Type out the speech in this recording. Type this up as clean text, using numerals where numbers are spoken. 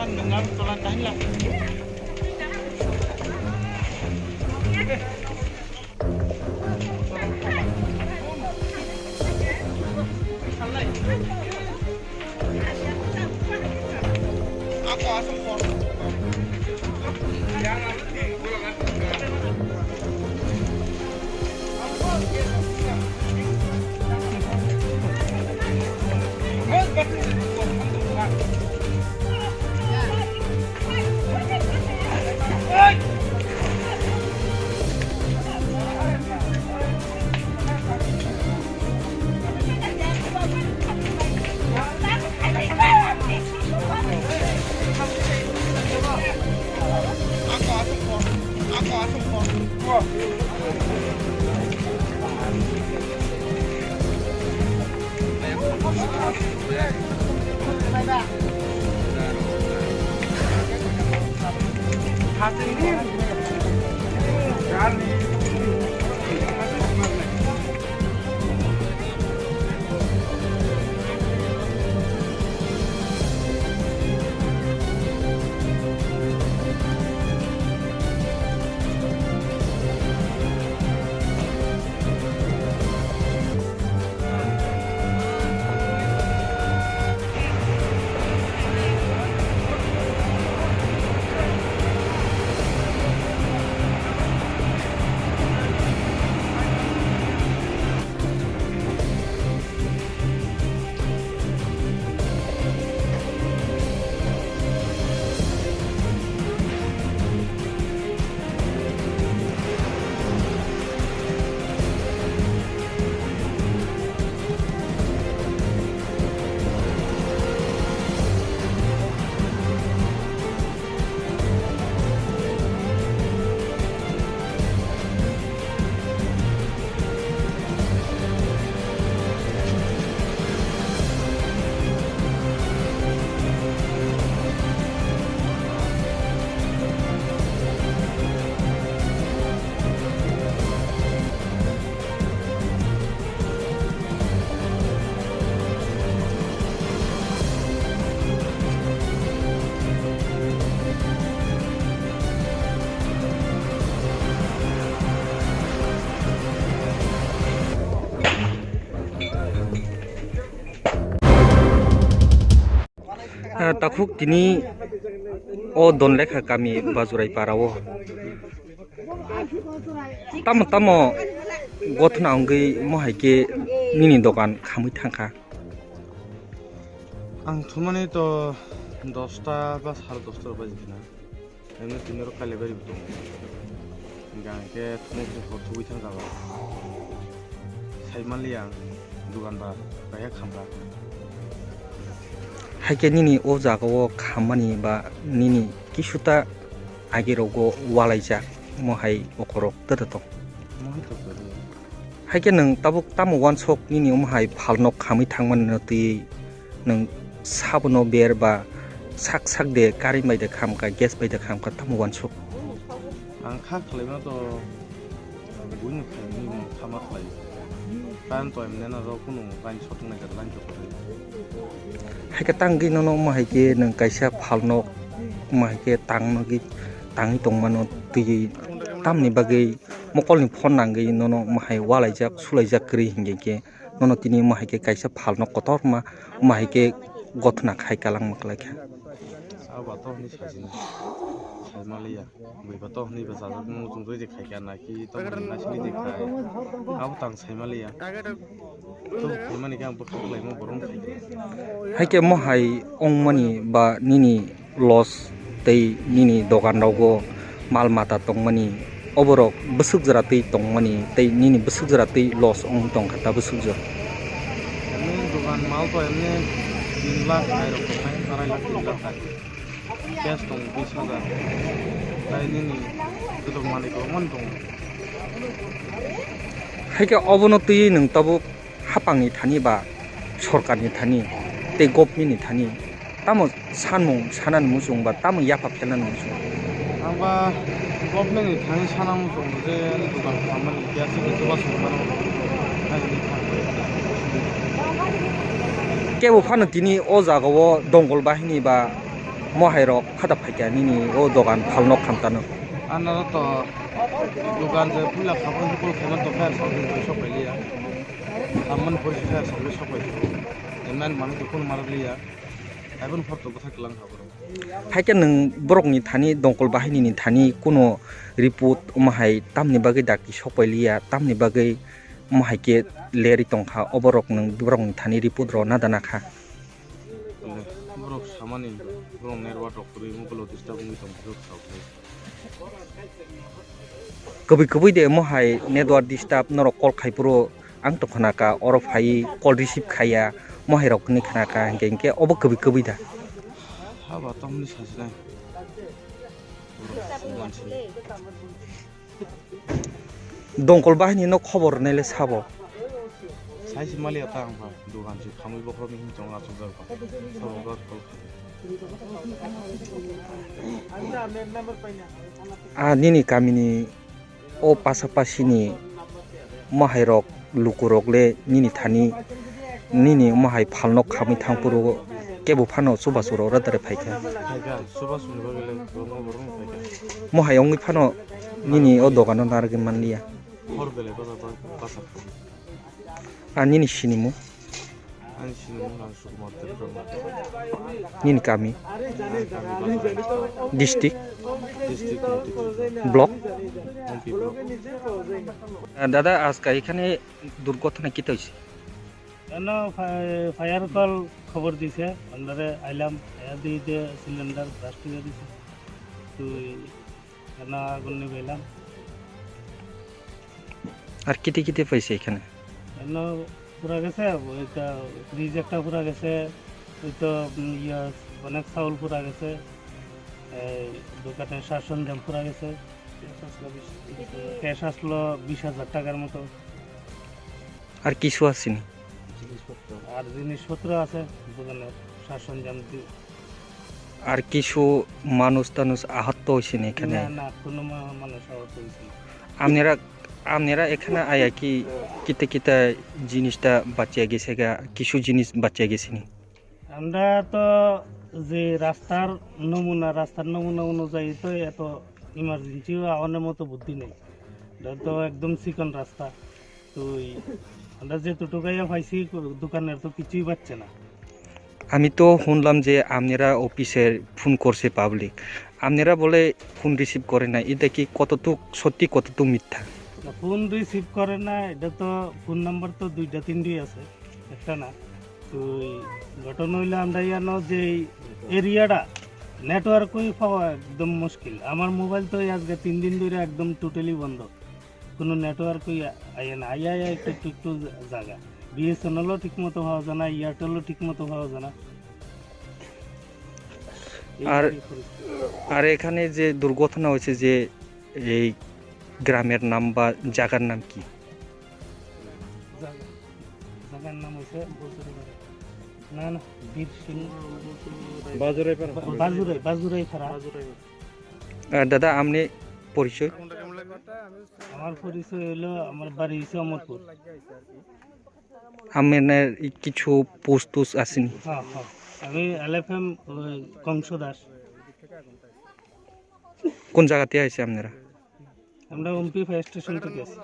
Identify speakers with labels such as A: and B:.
A: kan dengan langkahnya. Aku asam kok. Jangan nanti golongan. Takuk kini don lekha kami bazurai parawo. Tamo gotna anggai mohai nini dokan kami tangka.
B: Ang thumani to 10টা বা 10:30 বাজে না এমনি তিনর কালে বাড়ি তো গাঁকে থুমুক হতুই থাকা সাইমালিয়া দোকান বা Gaya খামবা
A: Haike nini o jago khamani ba nini kisuta agerogo walaija mohai okorok tatato. Haike nang tabuk tamu wansok nini mohai phalnok khamai thangman nati nang sabono ber ba sak de kari mai de khamka gas bai de khamka tamu wansok.
B: Ang kha khlema to buin khani khama khlai. Pan to emne na ro kunu ban sotung na lan jok.
A: Haike tanggi nono mahike nang kaisa phalnok mahike tangnogi tangi tongmano ti tamni bagai mokolni phone nangai nono mahai walaijak sulaijak kri hingeke nono tini mahike kaisa phalnok kotorma mahike gotna khai kalang maklakha
B: abato ni sajina Malaysia, beberapa ni bahasa Jepang untuk itu dikai na ki, tapi nasi ni dikai. Aku tang Malaysia. Tu gimana ni kan berkau lagi mau borong kai.
A: Haike mohai ong mani ba nini loss tei nini dogan rogo mal mata tong mani oborok besuk jara tei tong mani tei nini besuk jara tei loss ong tong kata besuk jara.
B: Ini dogan mal tu ini 3 lakh kai rok kai, 2 lakh 3 lakh kai. Cash tong 20,000. Tai nini itu mani ko mon tong.
A: Haike obono tei nang tabu hapangni thani ba sorkarni thani tei government thani tamo sanmung sanan musung ba tamo yapa phelan musung
B: amba government ni thani sanam musung je dogan khamani kiasi ke coba sumano
A: kebo phano tini o jagao dongol bahini ba mahai rok khata phaikya nini o dogan phalnok khamtano
B: Another to Lugan, the Pula Kapan, the Pula to Fair South in Shop Elia. Amman for Fair South Shop, the man Manu Maria. I haven't fought to Patak Lang.
A: haikya nung borok ni thani dongkol bahini ni thani kuno report mahai tamni bagai daki sopailia tamni bagai mahai ke leri tongkha oborok nung borok ni thani report ro nadana kha
B: Brok Samani, Brom Nerva Doctor, Mugolo disturbing with some groups of
A: kobi de mohai network disturb noro call khaipuro ang to khanaka oro phai call receive khaya mohai rok ni khanaka hengke obo kobi da
B: How about Tommy Sasna?
A: dongkol bahini no khobor nele sabo
B: Sai Malia Tang, Duhan, Kamu Bokrom in Tonga to go.
A: nini kamini o pasapasi ni mahai rok lukurok le nini thani nini mahai phalnok khamai thangpuro kebo phano subasuro radare phaikha mohai ongi phano nini o dogano narge manliya nini sinimu nini kami district block দাদা আজকে এখানে দুর্ঘটনা কি হয়েছে
C: fire call খবর দিছে আন্দারে আইলাম দিয়ে সিলিন্ডার ব্লাস্ট হয়ে দিছে তো আগুন নিভাইলাম
A: আর কিতে পাইছে এখানে
C: পুরা গেছে ওইটা ফ্রিজ একটা পুরা গেছে ওই তো ইয়া অনেক চাউল পুরা গেছে দোকানের শাসনজাম পুরা গেছে ক্যাশ আসলো 20,000 টাকার মতো
A: আর কিছু আসেনি
C: আর জিনিসপত্র আছে দোকানের শাসনজাম
A: আর কিছু মানুষ আহত হয়েছে না এখানে
C: না কোনো মানুষ আহত হয়েছে
A: আপনারা এখানে আয়া কি কিতে জিনিসটা বাঁচিয়ে গেছে গা কিছু জিনিস বাঁচিয়ে গেছে নি
C: আমরা তো যে রাস্তার নমুনা অনুযায়ী তো এত ইমার্জেন্সি আওয়ানোর মতো বুদ্ধি নেই এটা তো একদম চিকন রাস্তা তো আমরা যেটুকাইয়া পাইছি দোকানের তো কিছুই পাচ্ছে না
A: আমি তো শুনলাম যে আপনারা অফিসের ফোন করছে পাবলিক আপনারা বলে ফোন রিসিভ করে না এটা কি কতটুক সত্যি কতটুক মিথ্যা
C: ফোন রিসিভ করে না এটা তো ফোন নাম্বার তো 2-3 আছে একটা না তো ঘটনা হইলে আমরা জানো যে এরিয়াটা নেটওয়ার্কই পাওয়া একদম মুশকিল আমার মোবাইল তো আজকে 3 দিন ধরে একদম টোটালি বন্ধ কোনো নেটওয়ার্কই আয় না একটু জায়গা বিএসএনএলও ঠিক মতো পাওয়া যায় না এয়ারটেলও ঠিক মতো পাওয়া যায় না
A: আর এখানে যে দুর্ঘটনা হয়েছে যে এই গ্রামের নাম বা জায়গার নাম কি
C: জায়গার নাম হচ্ছে না বীর সিং বাজুরাই ফাড়া
A: দাদা আপনি পরিচয়
C: আমার পরিচয় হলো আমার বাড়ি হচ্ছে অমরপুর
A: আপনার কিছু পোস্ট আসেনি
C: হ্যাঁ আমি LFM কংস দাস
A: কোন জায়গাতে আছে আপনারা
C: আমরা উম্পি ফায়ার স্টেশন থেকে আছি